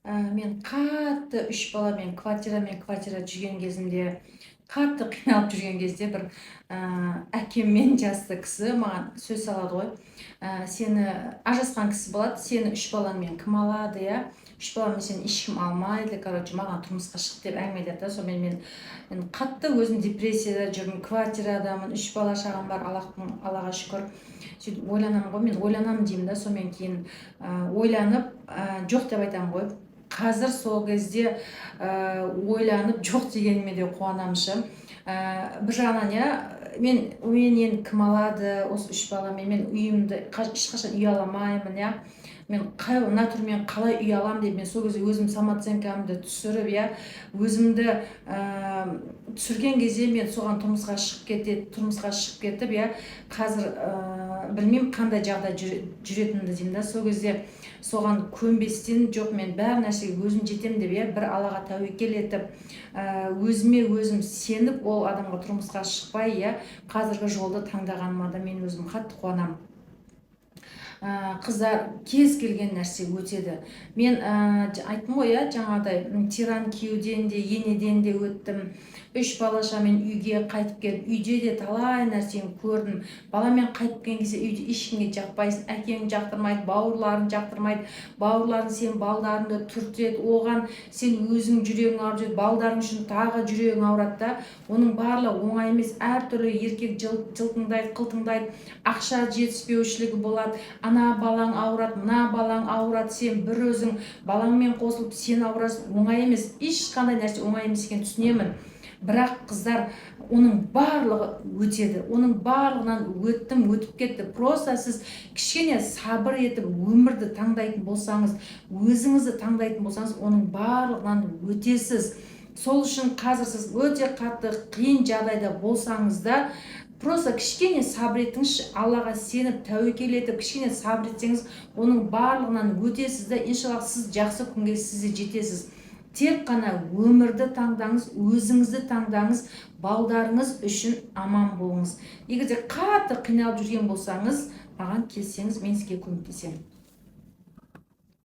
Мен қатты 3 баламен квартира жүрген кезімде, қатты қиналып жүрген кезде бір әкеммен жасты кісі маған сөз салады ғой. Сені ажырасқан кісі болады, сені 3 балаңмен кім алады, иә? 3 баламен сені ешкім алмайды, короче, маған тұрмысқа шық деп әңгімеледі да. Сонымен мен қатты өзім депрессияда жүрмін, квартирадамын, 3 бала шағам бар, Аллаға шүкір. Сөйтіп ойланамын ғой, мен ойланамын деймін да, сонымен кейін ойланып, жоқ деп айтамын ғой. Қазір сол кезде ойланып жоқ дегеніме де қуанамын. Бір жағынан мен енді кім алады осы 3 баламен, мен үйімді ешқашан үй аламаймын, мен мына түрмен қалай үй аламын деп, мен сол кезде өзім самооценкамды түсіріп, өзімді түсірген кезде мен соған тұрмысқа шығып кетіп, қазір білмеймін қандай жағдай жүретінімді деймін да. Сол кезде соған көнбестен, жоқ мен бәр нәрсеге өзім жетем деп, бір Аллаға тәуекел етіп, өзіме өзім сеніп, ол адамға тұрмысқа шықпай, қазіргі жолды таңдағаныма да мен өзім қатты қуанамын. Қыздар кез келген нәрсе өтеді. Мен айттым ғой, жаңағыдай тиран күйеуден де, енеден де өттім. 3 балашамен үйге қайтып келіп, үйде де талай нәрсені көрдім. Баламен қайтып келген кезде үйде ешкімге жақпайсың, әкең жақтырмайды, бауырларың жақтырмайды, бауырларың сен балдарыңды түртеді, оған сен өзің жүрегің ауырып жүреді, балдарың үшін тағы жүрегің ауырады да. Оның барлығы оңай емес, әртүрлі еркек жылтыңдайды, қылтыңдайды, ақша жетіспеушілігі болады, ана балаң ауырады, мына балаң ауырады, сен бір өзің балаңмен қосылып сен ауырасың, оңай емес, ешқандай нәрсе оңай емес екенін түсінемін. Бірақ қыздар, оның барлығы өтеді, оның барлығынан өтіп кетті. Просто сіз кішкене сабыр етіп өмірді таңдайтын болсаңыз, өзіңізді таңдайтын болсаңыз, оның барлығынан өтесіз. Сол үшін қазір сіз өте қатты қиын жағдайда болсаңыз да, просто кішкене сабыр етіңізші, Аллаға сеніп, тәуекел етіп, кішкене сабыр етсеңіз, оның барлығынан өтесіз да, иншаллах сіз жақсы күнге сіз де жетесіз. Тек қана өмірді таңдаңыз, өзіңізді таңдаңыз, балдарыңыз үшін аман болыңыз. Егер де қатты қиналып жүрген болсаңыз, маған келсеңіз, мен сізге көмектесемін.